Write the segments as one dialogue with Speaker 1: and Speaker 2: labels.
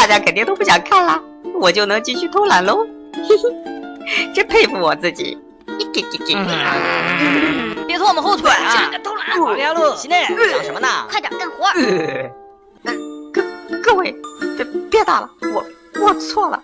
Speaker 1: 大家肯定都不想看了，我就能继续偷懒喽。嘿嘿，真佩服我自己。
Speaker 2: 别拖我们后腿啊！
Speaker 3: 偷懒，跑掉路。
Speaker 2: 西内，
Speaker 3: 想什么呢？
Speaker 2: 快点干活。
Speaker 1: 各位，别打了，我错了。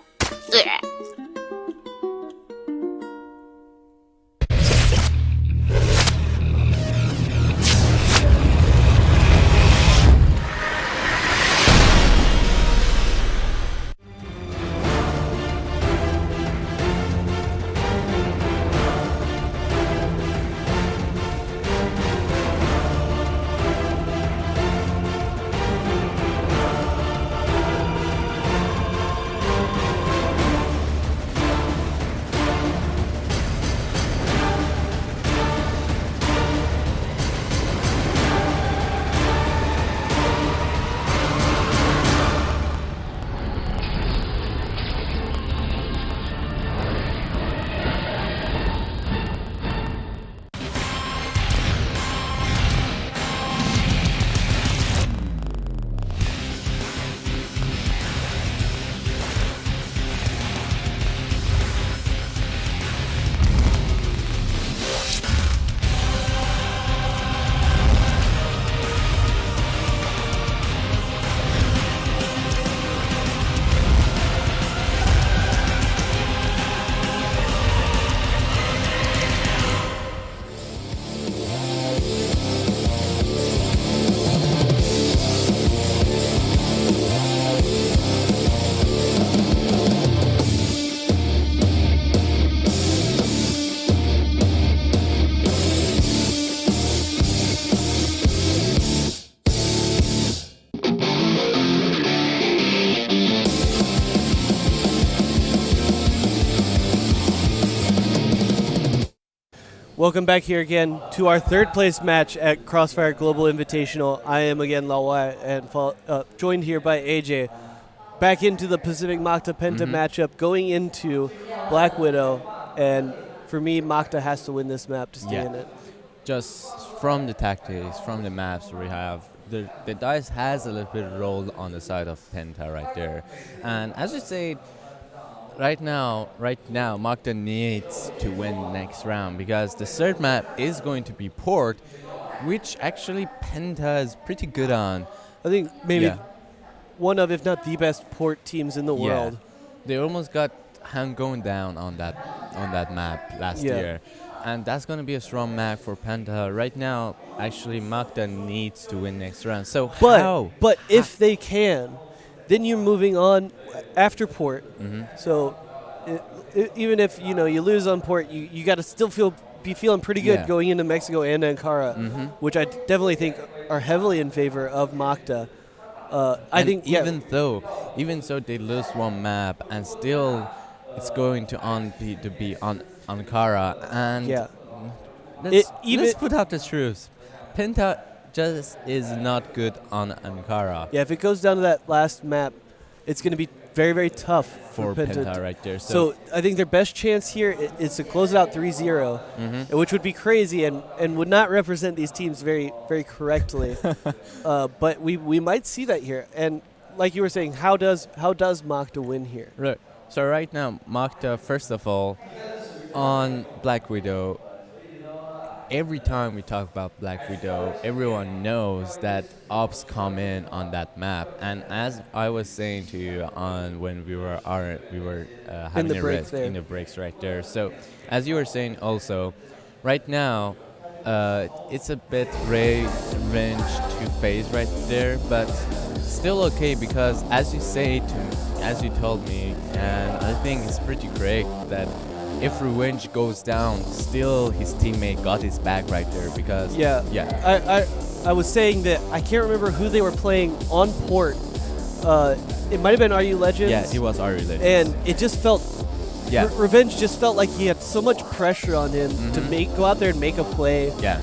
Speaker 4: Welcome back here again to our third place match at CROSSFIRE Global Invitational. I am again Lawai and joined here by AJ. Back into the Pacific Macta PENTA matchup, going into Black Widow, and for me, Macta has to win this map to stay in it.
Speaker 5: Just from the tactics, from the maps we have, the dice has a little bit rolled on the side of PENTA right there. And as you say, right now, Macta needs to win next round because the third map is going to be Port, which actually PENTA is pretty good on.
Speaker 4: I think maybe one of, if not the best Port teams in the world.
Speaker 5: They almost got going down on that map last year. And that's going to be a strong map for PENTA. Right now, actually, Macta needs to win next round. So how?
Speaker 4: But if they can, then you're moving on after Port. So even if you lose on Port, you got to still be feeling pretty good going into Mexico and Ankara, which I definitely think are heavily in favor of Macta. I think
Speaker 5: even so they lose one map and still it's going to be on Ankara and let's put out the truth. PENTA just is not good on Ankara.
Speaker 4: Yeah, if it goes down to that last map, it's going to be very, very tough
Speaker 5: for PENTA right there.
Speaker 4: So I think their best chance here is to close it out 3-0, which would be crazy and would not represent these teams very, very correctly. But we might see that here. And like you were saying, how does Macta win here?
Speaker 5: Right. So right now, Macta, first of all, on Black Widow, every time we talk about Black Widow, everyone knows that ops come in on that map. And as I was saying to you when we were having a rest in the breaks right there. So as you were saying also, right now, it's a bit range to phase right there, but still okay because as you told me, and I think it's pretty correct that if Revenge goes down, still his teammate got his back right there because
Speaker 4: I was saying that I can't remember who they were playing on Port. It might have been RU Legends.
Speaker 5: Yeah, it was RU Legends.
Speaker 4: And it just felt Revenge just felt like he had so much pressure on him to go out there and make a play.
Speaker 5: Yeah.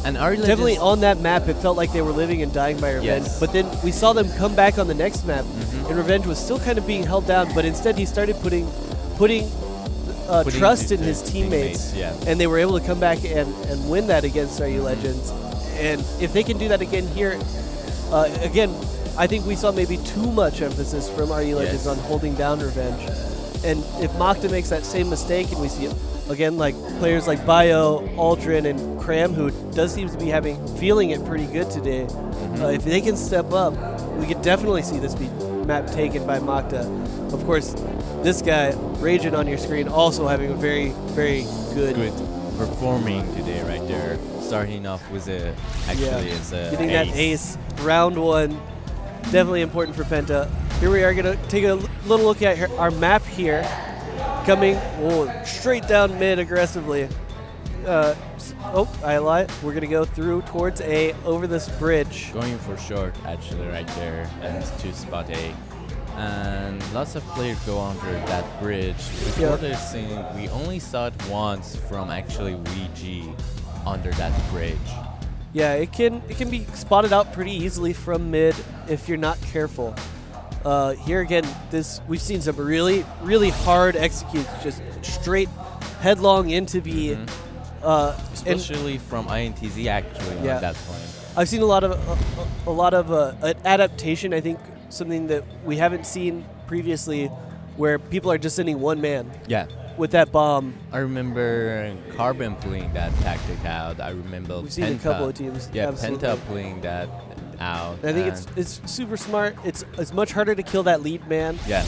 Speaker 4: And RU Legends, definitely on that map, it felt like they were living and dying by Revenge.
Speaker 5: Yes.
Speaker 4: But then we saw them come back on the next map, and Revenge was still kind of being held down, but instead he started putting trust in his teammates, and they were able to come back and win that against RU Legends. And if they can do that again here, again, I think we saw maybe too much emphasis from RE Legends on holding down Revenge. And if Macta makes that same mistake and we see, again, like players like Bio, Aldrin, and Cram, who does seem to be feeling it pretty good today, if they can step up, we could definitely see this map taken by Macta. Of course, this guy, Ragin on your screen, also having a very, very good
Speaker 5: performing today right there. Starting off with
Speaker 4: getting that ace. Round 1, definitely important for Penta. Here we are going to take a little look at our map here. Coming straight down mid aggressively. I lied. We're going to go through towards A over this bridge.
Speaker 5: Going for short, actually, right there, and to spot A. And lots of players go under that bridge. Before this thing, we only saw it once from actually VG under that bridge.
Speaker 4: Yeah, it can be spotted out pretty easily from mid if you're not careful. Here again, we've seen some really, really hard executes, just straight headlong into B.
Speaker 5: Especially from INTZ actually on that point.
Speaker 4: I've seen a lot of adaptation. I think something that we haven't seen previously, where people are just sending one man.
Speaker 5: Yeah.
Speaker 4: With that bomb.
Speaker 5: I remember Carbon pulling that tactic out. I remember
Speaker 4: we've seen a couple of teams.
Speaker 5: Yeah,
Speaker 4: absolutely.
Speaker 5: Penta pulling that out.
Speaker 4: I think it's super smart. It's much harder to kill that lead man.
Speaker 5: Yeah.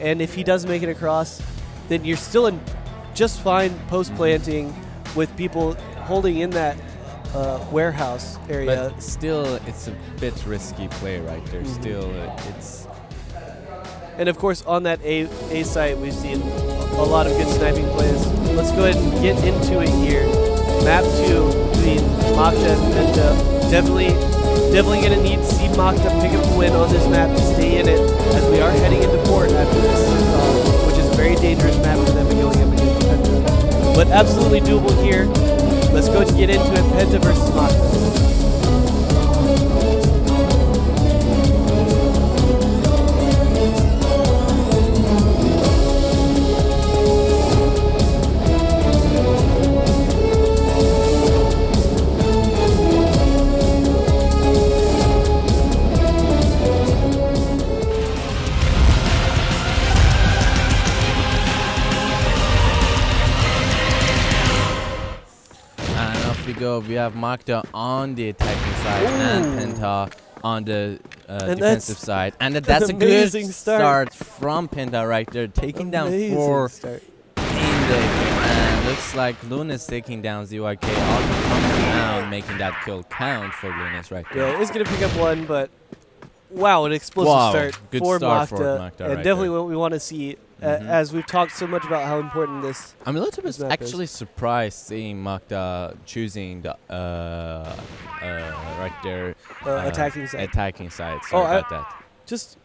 Speaker 4: And if he does make it across, then you're still in just fine post-planting with people holding in that warehouse area.
Speaker 5: But still, it's a bit risky play right there. Still, it's...
Speaker 4: And of course, on that A site, we've seen a lot of good sniping plays. Let's go ahead and get into it here. Map 2 between Macta and Penta. Definitely going to need to see Macta pick up a win on this map to stay in it, as we are heading into port after this, which is a very dangerous map for them going up against Penta. But absolutely doable here. Let's go ahead and get into it. Penta versus Macta.
Speaker 5: We have Macta on the attacking side and Penta on the defensive side. And that's a good start from Penta right there, taking down 4 in the game. And looks like Lunas taking down ZYK, also coming down, making that kill count for Lunas right there.
Speaker 4: Yeah, it's going to pick up 1, but wow, an explosive start
Speaker 5: good
Speaker 4: for
Speaker 5: start
Speaker 4: Macta.
Speaker 5: For Macta
Speaker 4: and
Speaker 5: right
Speaker 4: definitely
Speaker 5: there.
Speaker 4: what we want to see. As we've talked so much about how important this
Speaker 5: I'm a little bit actually surprised seeing Macta choosing the right there
Speaker 4: attacking side.
Speaker 5: Attacking side. Sorry about that.
Speaker 4: Just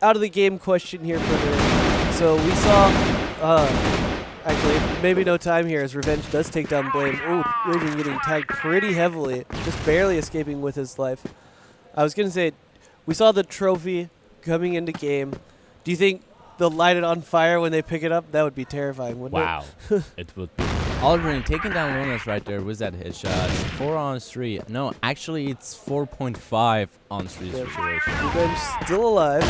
Speaker 4: out of the game question here for the. So we saw actually maybe no time here as Revenge does take down Blame. Oh, Raging getting tagged pretty heavily, just barely escaping with his life. I was gonna say we saw the trophy coming into game. Do you think they'll light it on fire when they pick it up? That would be terrifying, wouldn't it?
Speaker 5: It would be. Aldrin taking down Lunas right there with that headshot. 4 on 3. No, actually it's 4.5 on 3 situation.
Speaker 4: Revenge still alive.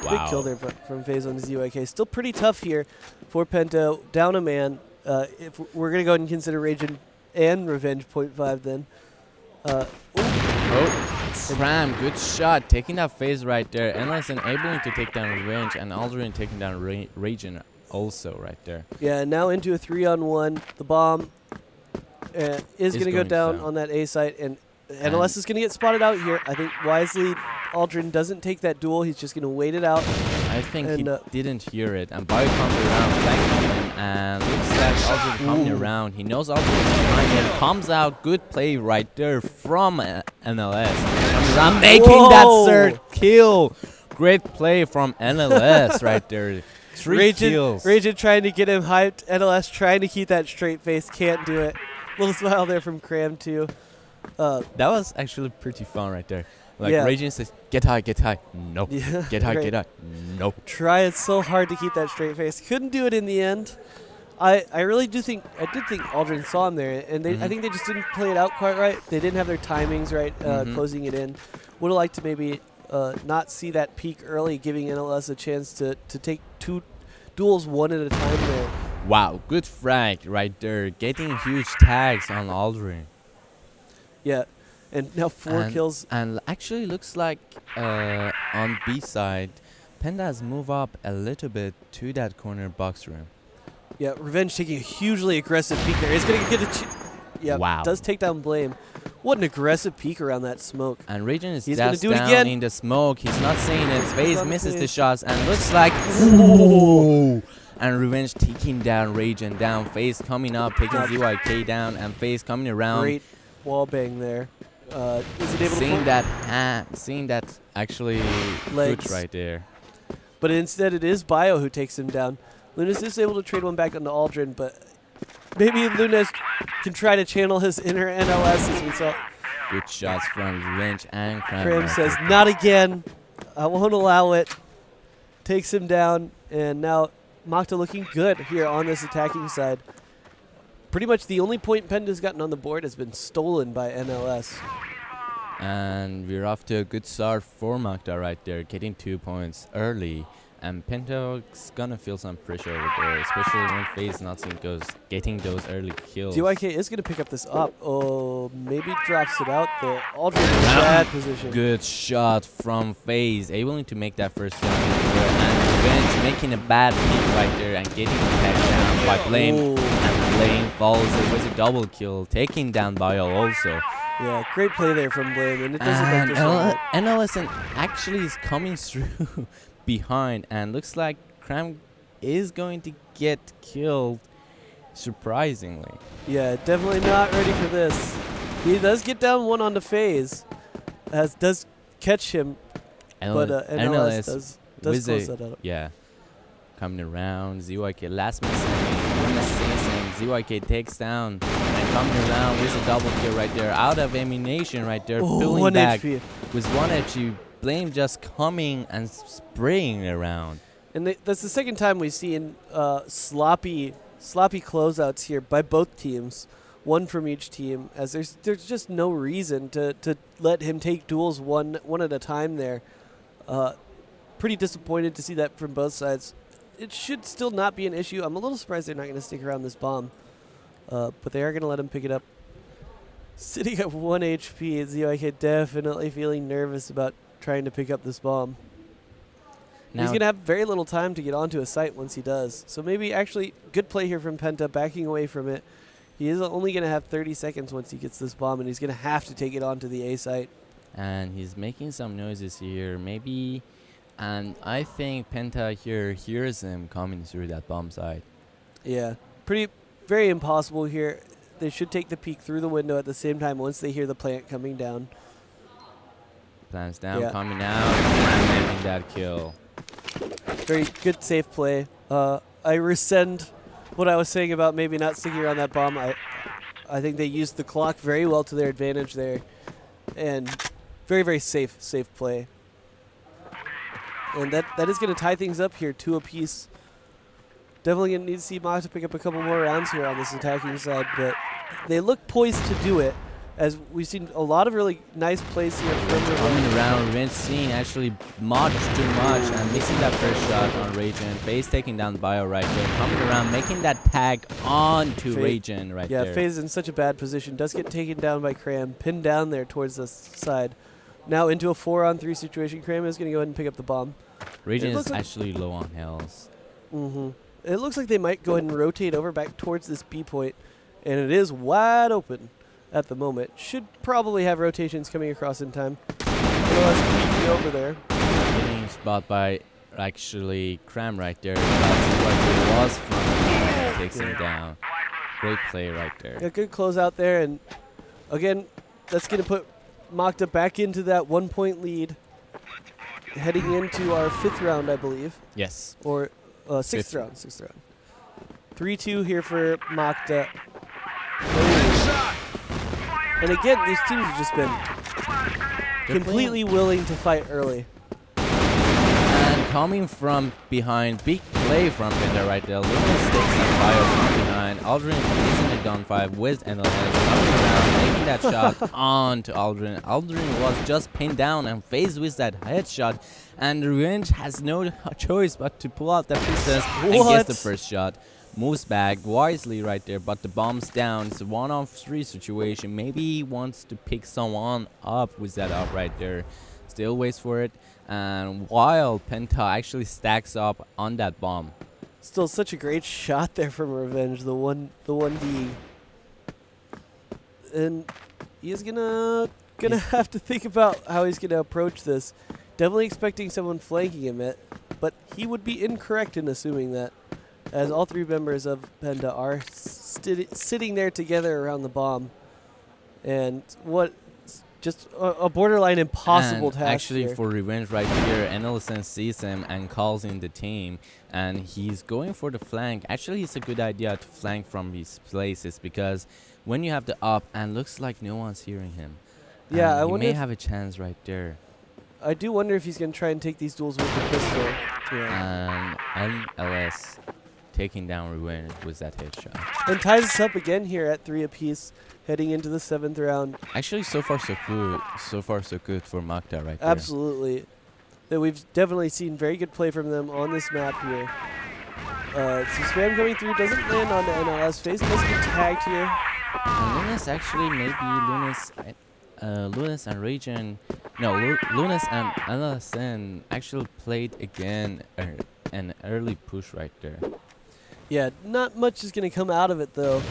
Speaker 5: Wow.
Speaker 4: Big kill there from Phase 1 to ZYK. Still pretty tough here for Penta. Down a man. If we're going to go ahead and consider Raging and Revenge 0.5 then.
Speaker 5: Ram, good shot, taking that phase right there. Endless enabling to take down Revenge, and Aldrin taking down Raging also right there.
Speaker 4: Yeah, now into a 3-on-1. The bomb is going to go down on that A site, and NLS is going to get spotted out here. I think wisely, Aldrin doesn't take that duel. He's just going to wait it out.
Speaker 5: I think he didn't hear it, and Bio comes around, flanking him, and looks like Aldrin coming around. He knows Aldrin is behind him, comes out, good play right there from NLS. Comes around, making that third kill. Great play from NLS right there. 3 kills.
Speaker 4: Raging trying to get him hyped. NLS trying to keep that straight face, can't do it. Little smile there from Cram too.
Speaker 5: That was actually pretty fun right there. Like Raging says, get high, nope.
Speaker 4: Yeah,
Speaker 5: get high, get high, nope.
Speaker 4: Trying so hard to keep that straight face. Couldn't do it in the end. I really did think Aldrin saw him there, and I think they just didn't play it out quite right. They didn't have their timings right, closing it in. would have liked to maybe not see that peak early, giving NLS a chance to take 2 duels one at a time there.
Speaker 5: Wow, good frag right there. Getting huge tags on Aldrin.
Speaker 4: Yeah, and now 4 kills.
Speaker 5: And actually looks like on B side, PENTA has moved up a little bit to that corner box room.
Speaker 4: Yeah, Revenge taking a hugely aggressive peek there. He's going to get a... Yeah,
Speaker 5: wow.
Speaker 4: Does take down Blame. What an aggressive peek around that smoke.
Speaker 5: And Regen is
Speaker 4: He's
Speaker 5: just
Speaker 4: do it
Speaker 5: down
Speaker 4: again.
Speaker 5: in the smoke. He's not seeing it. FaZe misses the shots and looks like... Ooh. And Revenge taking down Regen down. FaZe coming up, taking ZYK down, and FaZe coming around.
Speaker 4: Great wall bang there. Is it able
Speaker 5: seeing that actually
Speaker 4: legs
Speaker 5: foot right there.
Speaker 4: But instead it is Bio who takes him down. Lunas is able to trade one back onto Aldrin, but maybe Lunas can try to channel his inner NLS as we saw.
Speaker 5: Good shots from Revenge and Cram.
Speaker 4: Cram says, not again. I won't allow it. Takes him down, and now Macta looking good here on this attacking side. Pretty much the only point PENTA's gotten on the board has been stolen by NLS.
Speaker 5: And we're off to a good start for Macta right there, getting 2 points early. And PENTA's gonna feel some pressure over there, especially when FaZe not seeing getting those early kills.
Speaker 4: DYK is gonna pick up this up. Oh, maybe drops it out there. Aldrin in a bad position.
Speaker 5: Good shot from FaZe, able to make that first jump. And Revenge making a bad peek right there and getting tagged down by Blame.
Speaker 4: Ooh.
Speaker 5: And Blame follows it with a double kill, taking down Bio also.
Speaker 4: Yeah, great play there from Blame, and it doesn't look like
Speaker 5: NLS actually is coming through behind, and looks like Cram is going to get killed, surprisingly.
Speaker 4: Yeah, definitely not ready for this. He does get down one on the FaZe, does catch him, but NLS does close that up.
Speaker 5: Yeah, coming around, ZYK last minute, ZYK takes down, and coming around with a double kill right there, out of ammunition right there, pulling back
Speaker 4: HP.
Speaker 5: with 1 HP. Blame just coming and spraying around.
Speaker 4: And that's the second time we've seen sloppy closeouts here by both teams, one from each team, as there's just no reason to let him take duels one at a time there. Pretty disappointed to see that from both sides. It should still not be an issue. I'm a little surprised they're not going to stick around this bomb, but they are going to let him pick it up. Sitting at 1 HP, ZYK definitely feeling nervous about trying to pick up this bomb. Now he's going to have very little time to get onto a site once he does. So maybe actually good play here from PENTA, backing away from it. He is only going to have 30 seconds once he gets this bomb, and he's going to have to take it onto the A site.
Speaker 5: And he's making some noises here, maybe. And I think PENTA here hears him coming through that bomb site. Yeah.
Speaker 4: Very impossible here. They should take the peek through the window at the same time once they hear the plant coming down.
Speaker 5: Plants down, coming out, and making that kill.
Speaker 4: Very good, safe play. I rescind what I was saying about maybe not sticking around that bomb. I think they used the clock very well to their advantage there, and very, very safe play. And that is going to tie things up here, 2 apiece. Definitely going to need to see Macta pick up a couple more rounds here on this attacking side, but they look poised to do it, as we've seen a lot of really nice plays here from Revenge.
Speaker 5: Coming around, Revenge seeing actually much too much and missing that first shot on Regen. FaZe taking down Bio right there. Coming around, making that tag onto Regen right there.
Speaker 4: Yeah, FaZe is in such a bad position. Does get taken down by Cram, pinned down there towards the side. Now into a 4-on-3 situation. Cram is going to go ahead and pick up the bomb.
Speaker 5: Regen is actually low on health.
Speaker 4: It looks like they might go ahead and rotate over back towards this B point, and it is wide open at the moment. Should probably have rotations coming across in time. Peeking over there.
Speaker 5: Getting spot by actually Cram right there. That's what it was from. Takes him down. Great play right there.
Speaker 4: Yeah, good close out there, and again, that's going to put Macta back into that 1-point lead, heading into our 5th round, I believe.
Speaker 5: Yes.
Speaker 4: Or 6th round. 3-2 here for Macta. And again, these teams have just been completely willing to fight early.
Speaker 5: And coming from behind, big play from PENTA right there. Lunas takes that Bio from behind. Aldrin is in a 5v5 with NLS coming around, making that shot on to Aldrin. Aldrin was just pinned down and faced with that headshot, and Revenge has no choice but to pull out the pistols and gets the first shot. Moves back wisely right there, but the bomb's down. It's a 1-on-3 situation. Maybe he wants to pick someone up with that up right there. Still waits for it, and while Penta actually stacks up on that bomb.
Speaker 4: Still such a great shot there from Revenge, the 1D. And he's gonna have to think about how he's gonna approach this. Definitely expecting someone flanking him, but he would be incorrect in assuming that, as all three members of Penta are sitting there together around the bomb. And just a borderline impossible task.
Speaker 5: Actually,
Speaker 4: here.
Speaker 5: for Revenge right here, Enelson sees him and calls in the team, and he's going for the flank. Actually, it's a good idea to flank from these places, because when you have the up and looks like no one's hearing him,
Speaker 4: yeah, I
Speaker 5: he
Speaker 4: wonder
Speaker 5: may
Speaker 4: if
Speaker 5: have a chance right there.
Speaker 4: I do wonder if he's going to try and take these duels with the pistol. Yeah.
Speaker 5: And NLS taking down Revenge with that headshot.
Speaker 4: And ties us up again here at 3 apiece, heading into the 7th round.
Speaker 5: Actually, so far so good. So far so good for Macta right there.
Speaker 4: Absolutely. That we've definitely seen very good play from them on this map here. Some spam coming through, doesn't land on the NLS face, does get tagged here.
Speaker 5: And Lunas actually, maybe Lunas and Regen, no, Lunas and LSN actually played again an early push right there.
Speaker 4: Yeah, not much is going to come out of it though.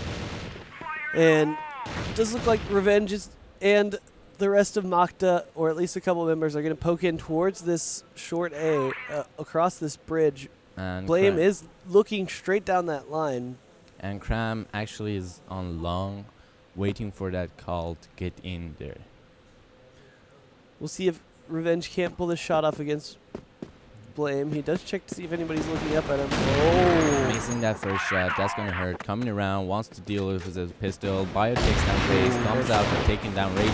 Speaker 4: And it does look like Revenge and the rest of Macta, or at least a couple members, are going to poke in towards this short A across this bridge.
Speaker 5: And
Speaker 4: Blame is looking straight down that line.
Speaker 5: And Cram actually is on long, waiting for that call to get in there.
Speaker 4: We'll see if Revenge can't pull this shot off against Blame. He does check to see if anybody's looking up at him. Oh!
Speaker 5: Missing that first shot. That's going to hurt. Coming around, wants to deal with his pistol. Bio takes down Face, comes out and taking down Raging.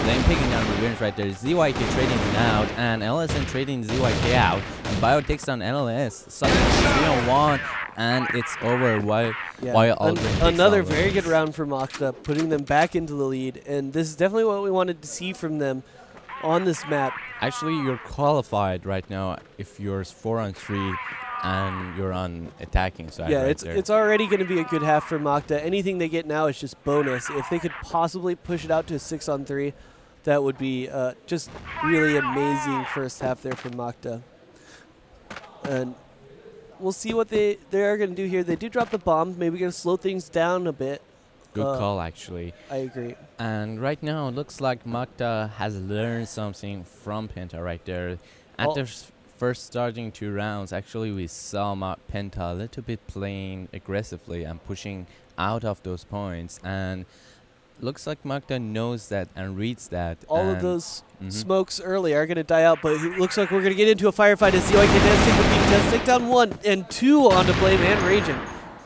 Speaker 5: Blame taking down Revenge right there. ZYK trading him out, and LSN trading ZYK out. And Bio takes down NLS. Suddenly 3-on-1, and it's over while Aldrin
Speaker 4: another very good round for Macta, putting them back into the lead. And this is definitely what we wanted to see from them on this map.
Speaker 5: Actually, you're qualified right now if you're 4-on-3 and you're on attacking side.
Speaker 4: Yeah,
Speaker 5: right
Speaker 4: it's already going to be a good half for Macta. Anything they get now is just bonus. If they could possibly push it out to a 6-on-3, that would be just really amazing first half there for Macta. And we'll see what they are going to do here. They do drop the bomb. Maybe going to slow things down a bit.
Speaker 5: Good call, actually.
Speaker 4: I agree.
Speaker 5: And right now, it looks like Macta has learned something from Penta right there. At the first starting 2 rounds, actually, we saw Penta a little bit playing aggressively and pushing out of those points. And looks like Macta knows that and reads that.
Speaker 4: All of those smokes early are going to die out, but it looks like we're going to get into a firefight as ZYK does take the beat test. Take down 1 and 2 onto Blame and Raging.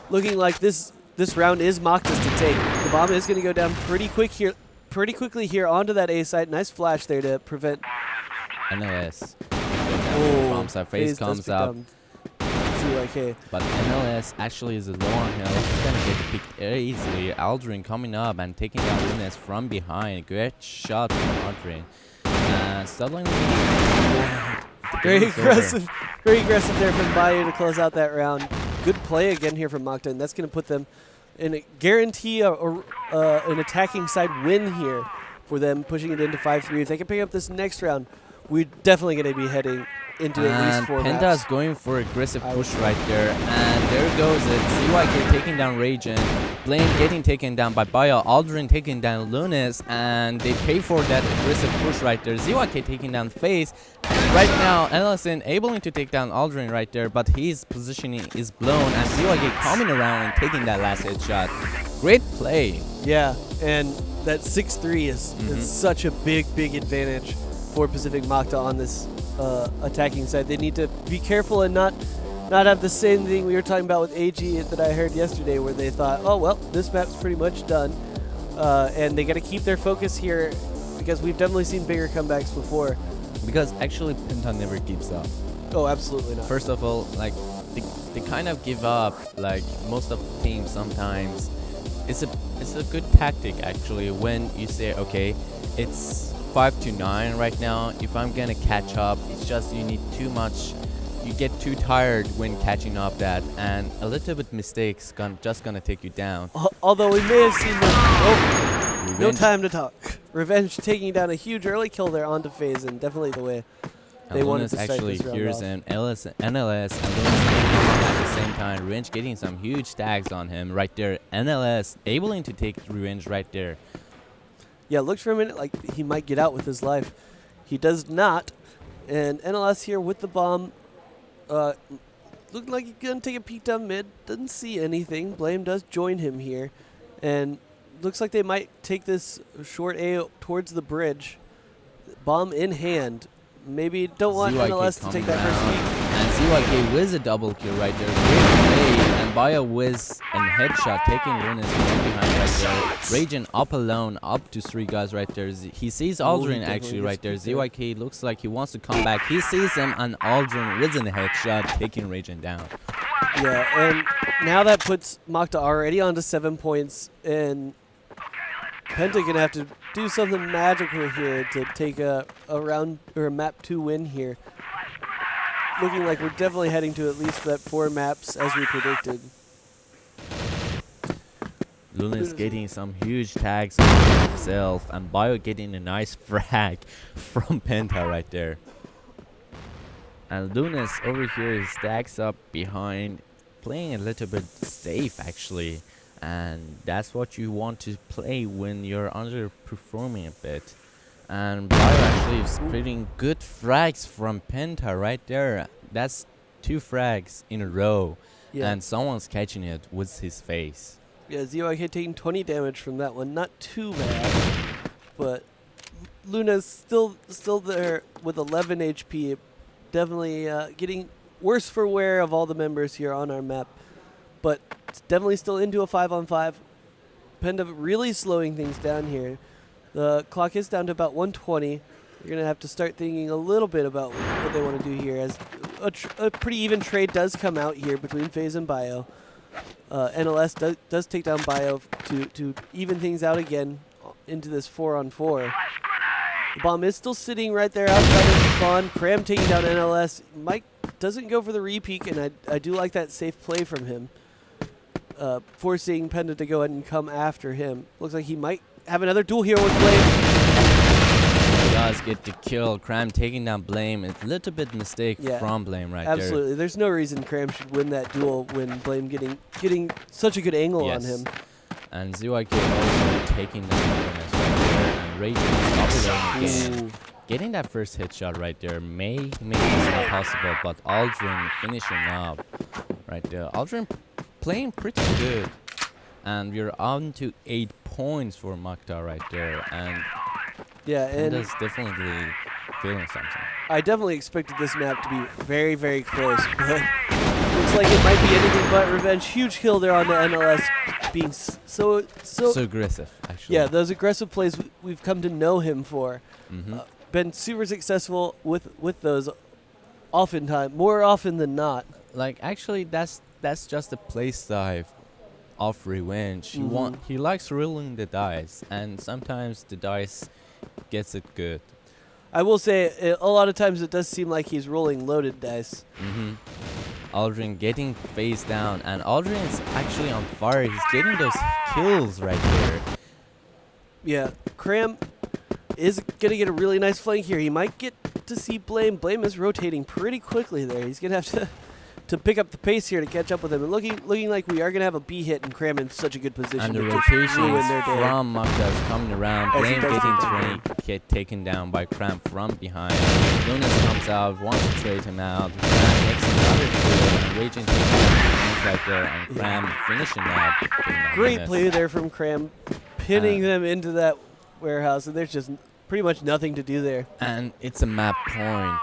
Speaker 4: Looking like this round is Macta's to take. The bomb is going to go down pretty quickly here onto that A site. Nice flash there to prevent.
Speaker 5: NLS.
Speaker 4: Oh,
Speaker 5: Face comes up.
Speaker 4: ZYK.
Speaker 5: But NLS actually is a low on health. He's going to get picked easily. Aldrin coming up and taking down Lunas from behind. Great shot from Aldrin. Suddenly,
Speaker 4: very aggressive there from Bayou to close out that round. Good play again here from Macta, and that's going to put them in a guarantee an attacking side win here for them, pushing it into 5-3. If they can pick up this next round, we're definitely going to be heading into at least 4
Speaker 5: Penta
Speaker 4: maps.
Speaker 5: is going for aggressive push right there, and there goes it. ZYK taking down Raging, Blame getting taken down by Bio, Aldrin taking down Lunas, and they pay for that aggressive push right there. ZYK taking down Face. Right now, Ellison able to take down Aldrin right there, but his positioning is blown, and ZYK coming around and taking that last headshot. Great play.
Speaker 4: Yeah, and that 6-3 is such a big advantage for Pacific Macta on this attacking side. They need to be careful and not have the same thing we were talking about with AG that I heard yesterday, where they thought, oh, well, this map's pretty much done. And they got to keep their focus here, because we've definitely seen bigger comebacks before.
Speaker 5: Because actually Penta never gives up.
Speaker 4: Oh, absolutely not.
Speaker 5: First of all, like they kind of give up, like most of the teams sometimes, it's a good tactic actually when you say, okay, it's 5-9 right now. If I'm gonna catch up, it's just you need too much. You get too tired when catching up that, and a little bit mistakes just gonna take you down.
Speaker 4: Although we may have seen them. Oh, no
Speaker 5: Revenge.
Speaker 4: time to talk. Revenge taking down a huge early kill there onto FaZe, and definitely the way they wanted to start
Speaker 5: actually
Speaker 4: this round
Speaker 5: here's
Speaker 4: off.
Speaker 5: an NLS and Lunas at the same time. Revenge getting some huge tags on him right there. NLS able to take Revenge right there.
Speaker 4: Yeah, looked for a minute like he might get out with his life. He does not. And NLS here with the bomb. Looked like he's going to take a peek down mid. Doesn't see anything. Blame does join him here. And looks like they might take this short A towards the bridge. Bomb in hand. Maybe don't want
Speaker 5: ZYK
Speaker 4: NLS to take that first
Speaker 5: coming
Speaker 4: peek.
Speaker 5: And ZYK with a double kill right there. Great play. And Bio whiz and headshot taking Lunas from behind right there. Raging up alone, up to 3 guys right there. He sees Aldrin actually right there. ZYK looks like he wants to come back. He sees him, and Aldrin with a headshot taking Raging down.
Speaker 4: Yeah, and now that puts Macta already onto 7 points, and Penta gonna have to do something magical here to take a round or a map 2 win here. Looking like we're definitely heading to at least that 4 maps as we predicted.
Speaker 5: Lunas getting some huge tags on himself, and Bio getting a nice frag from Penta right there. And Lunas over here stacks up behind, playing a little bit safe actually. And that's what you want to play when you're underperforming a bit. And Bio actually is splitting good frags from Penta right there. That's 2 frags in a row.
Speaker 4: Yeah.
Speaker 5: And someone's catching it with his face.
Speaker 4: Yeah, ZYK taking 20 damage from that one. Not too bad, but Luna's still there with 11 HP. Definitely getting worse for wear of all the members here on our map, but it's definitely still into a 5-on-5. Penta really slowing things down here. The clock is down to about 120. You're going to have to start thinking a little bit about what they want to do here, as a pretty even trade does come out here between FaZe and Bio. NLS does take down Bio to even things out again into this 4-on-4. The bomb is still sitting right there outside of the spawn. Cram taking down NLS. Mike doesn't go for the re-peek, and I do like that safe play from him, forcing Penta to go ahead and come after him. Looks like he might have another duel here with Blame.
Speaker 5: Does get the kill. Cram taking down Blame. It's a little bit mistake from Blame right there.
Speaker 4: Absolutely. There's no reason Cram should win that duel when Blame getting such a good angle on him.
Speaker 5: And ZYK also taking down Blame as well. And Raging is up again. Getting that first headshot right there may make this not possible, but Aldrin finishing up right there. Aldrin playing pretty good. And we're on to 8 points for Macta right there. And
Speaker 4: yeah, and
Speaker 5: Penta's definitely feeling something.
Speaker 4: I definitely expected this map to be very, very close, but looks like it might be anything but revenge. Huge kill there on the NLS, being so
Speaker 5: aggressive, actually.
Speaker 4: Yeah, those aggressive plays we've come to know him for.
Speaker 5: Mm-hmm.
Speaker 4: Been super successful with those, oftentimes, more often than not.
Speaker 5: Like actually, that's just a play style of Revenge. He likes rolling the dice, and sometimes the dice gets it good.
Speaker 4: I will say, a lot of times it does seem like he's rolling loaded dice.
Speaker 5: Aldrin getting face down, and Aldrin is actually on fire. He's getting those kills right there.
Speaker 4: Yeah, Cram is going to get a really nice flank here. He might get to see Blame. Blame is rotating pretty quickly there. He's going to have to pick up the pace here to catch up with him. And looking like we are going to have a B hit, and Cram in such a good position.
Speaker 5: And the
Speaker 4: to
Speaker 5: rotations
Speaker 4: ruin their day.
Speaker 5: from Macta is coming around.
Speaker 4: As he
Speaker 5: Blame
Speaker 4: does
Speaker 5: get taken down by Cram from behind. Lunas comes out, wants to trade him out. Cram makes another kill, and Raging takes him right there, and Cram finishing up.
Speaker 4: Great play there from Cram, pinning them into that warehouse, and there's just pretty much nothing to do there.
Speaker 5: And it's a map point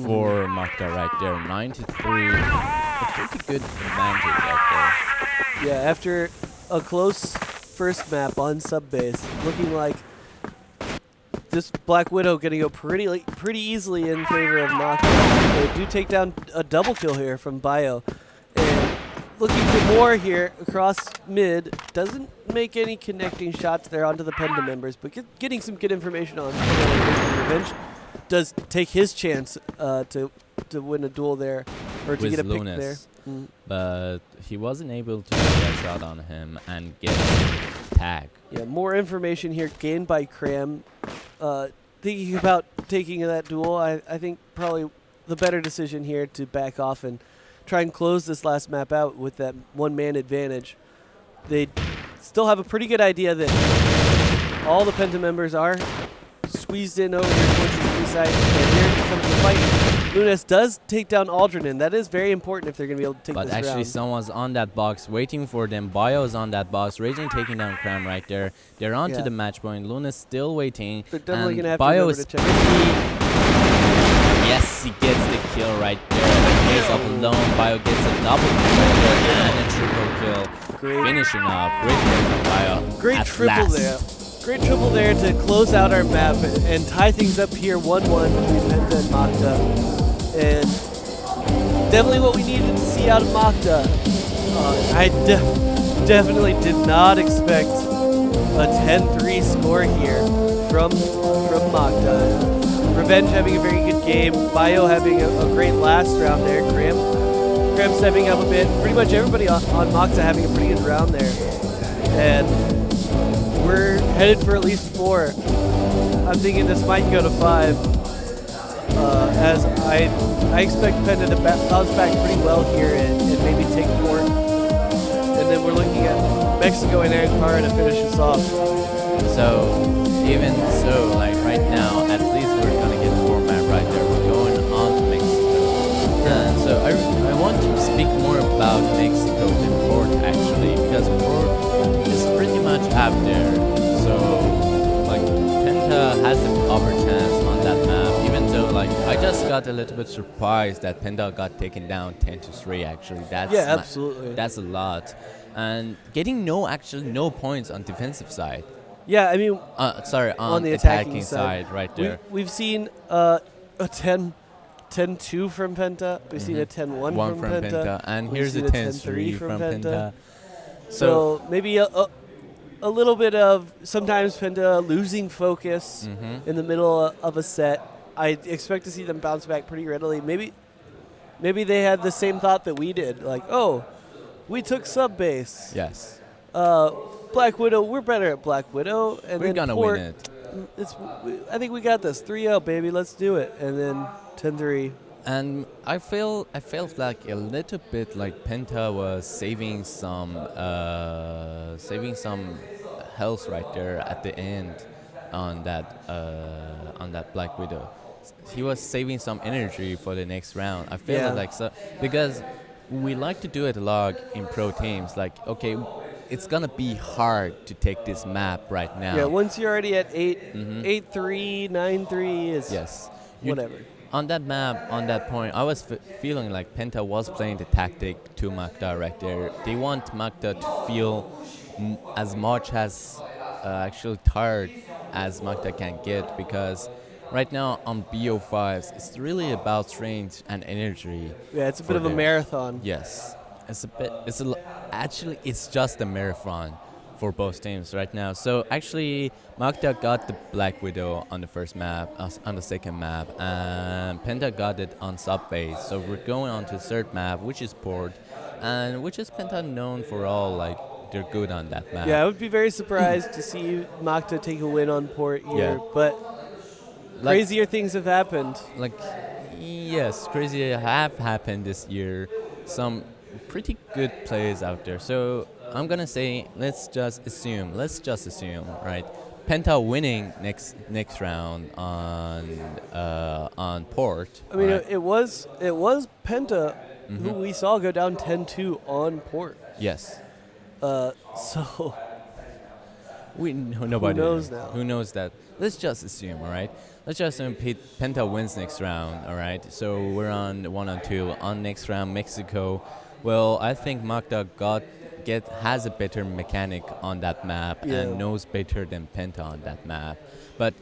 Speaker 5: for Macta right there. 93. A pretty good advantage right there.
Speaker 4: Yeah, after a close first map on sub base, looking like this Black Widow going to go pretty easily in favor of Macta. They do take down a double kill here from Bio. And looking for more here across mid. Doesn't make any connecting shots there onto the Penta members, but getting some good information on Revenge does take his chance to win a duel there, or to
Speaker 5: With
Speaker 4: get a pick
Speaker 5: Lunas.
Speaker 4: there.
Speaker 5: But he wasn't able to get a shot on him and get tag.
Speaker 4: Yeah, more information here gained by Cram. Thinking about taking that duel, I think probably the better decision here to back off and try and close this last map out with that one-man advantage. They still have a pretty good idea that all the Penta members are squeezed in over here towards the side, and here comes the fight. Lunas does take down Aldrin, and that is very important if they're going to be able to take
Speaker 5: But
Speaker 4: this
Speaker 5: actually,
Speaker 4: round.
Speaker 5: someone's on that box waiting for them. Bio's on that box, Raging taking down Cram right there. They're on to
Speaker 4: Yeah.
Speaker 5: the match point. Luna's still waiting.
Speaker 4: They're definitely
Speaker 5: and
Speaker 4: going to have to
Speaker 5: Bio
Speaker 4: remember
Speaker 5: is
Speaker 4: to check.
Speaker 5: Yes, he gets the kill right there. He's up alone. Bio gets a double kill right there and a triple kill.
Speaker 4: Great.
Speaker 5: Finishing up. Great kill from Bio.
Speaker 4: Great
Speaker 5: at
Speaker 4: triple
Speaker 5: last.
Speaker 4: there. Great triple there to close out our map and tie things up here 1-1 between Penta and Macta. And definitely what we needed to see out of Macta. I definitely did not expect a 10-3 score here from Macta. Revenge having a very good game. Bio having a great last round there. Cram stepping up a bit. Pretty much everybody on Macta having a pretty good round there. And we're headed for at least 4. I'm thinking this might go to 5. As I expect Penta to bounce back pretty well here and maybe take port. And then we're looking at Mexico and Ankara to finish us off.
Speaker 5: So, even so, like right now, at least we're going to get 4 map right there. We're going on to Mexico. And so I want to speak more about Mexico than Port actually, because Port is pretty much up there. So, like, Penta has the upper chance on that map, even though, like, I just got a little bit surprised that Penta got taken down 10-3 actually. That's
Speaker 4: Yeah, absolutely.
Speaker 5: That's a lot. And getting no points on defensive side.
Speaker 4: Yeah, I mean,
Speaker 5: Sorry, on
Speaker 4: the
Speaker 5: attacking side right there.
Speaker 4: we've seen a 10-2 from Penta. We've seen a 10-1
Speaker 5: One
Speaker 4: from Penta.
Speaker 5: And
Speaker 4: We've
Speaker 5: here's
Speaker 4: seen
Speaker 5: a
Speaker 4: a
Speaker 5: 10-3 from Penta.
Speaker 4: So maybe a little bit of sometimes Penta losing focus in the middle of a set. I expect to see them bounce back pretty readily. Maybe they had the same thought that we did. Like, oh, we took sub base.
Speaker 5: Yes.
Speaker 4: Black Widow, we're better at Black Widow. And
Speaker 5: We're
Speaker 4: then
Speaker 5: gonna
Speaker 4: Port,
Speaker 5: win it.
Speaker 4: I think we got this. 3-0, baby. Let's do it. And then 10-3.
Speaker 5: And I felt like a little bit like Penta was saving some health right there at the end on that Black Widow. He was saving some energy for the next round. I feel
Speaker 4: Yeah.
Speaker 5: like so because we like to do it a lot in pro teams. Like, okay, it's gonna be hard to take this map right now.
Speaker 4: Yeah, once you're already at 8-3, 9-3 is
Speaker 5: Yes.
Speaker 4: whatever.
Speaker 5: On that map, on that point, I was feeling like Penta was playing the tactic to Macta right there. They want Macta to feel as much as actually tired as Macta can get, because right now on BO5s, it's really about strength and energy.
Speaker 4: Yeah, it's a
Speaker 5: for
Speaker 4: bit of a
Speaker 5: them.
Speaker 4: marathon.
Speaker 5: Yes, actually it's just a marathon for both teams right now. So actually, Macta got the Black Widow on the first map, on the second map, and Penta got it on sub base. So we're going on to the third map, which is Port, and which is Penta known for all, like, they're good on that map.
Speaker 4: Yeah, I would be very surprised to see Macta take a win on Port here,
Speaker 5: Yeah.
Speaker 4: but
Speaker 5: Like-
Speaker 4: crazier things have happened.
Speaker 5: Like, yes, crazy have happened this year. Some pretty good plays out there. So I'm gonna say let's just assume, right? Penta winning next round on Port.
Speaker 4: I mean,
Speaker 5: right?
Speaker 4: it was Penta who we saw go down 10-2 on Port.
Speaker 5: Yes.
Speaker 4: So
Speaker 5: Nobody
Speaker 4: knows now?
Speaker 5: Who knows that? Let's just assume, all right? Let's just assume Penta wins next round, all right? So we're on 1-2 on next round, Mexico. Well, I think Macta has a better mechanic on that map and knows better than Penta on that map. But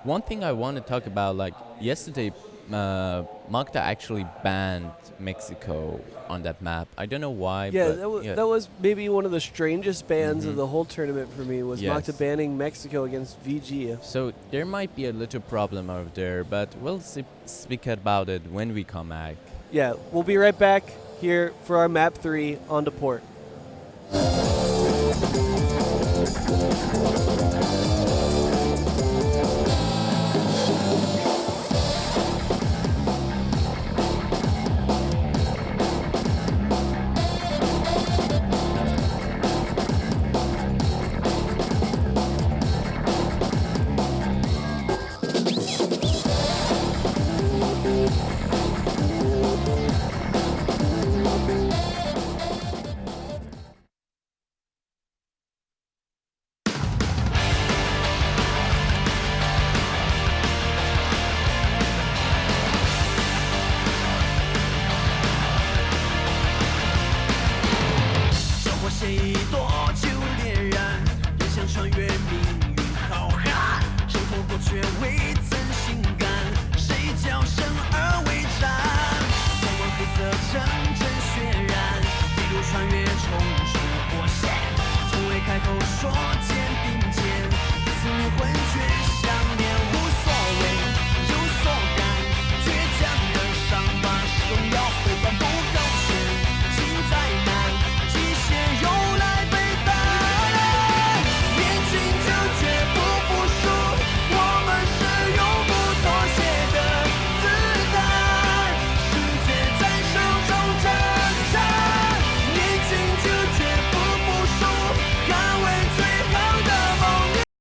Speaker 5: one thing I want to talk about, like yesterday, Macta actually banned Mexico on that map. I don't know why.
Speaker 4: Yeah,
Speaker 5: but
Speaker 4: that was maybe one of the strangest bans of the whole tournament for me, was
Speaker 5: Yes.
Speaker 4: Macta banning Mexico against VG.
Speaker 5: So there might be a little problem over there, but we'll speak about it when we come back.
Speaker 4: Yeah, we'll be right back here for our map 3 on to port.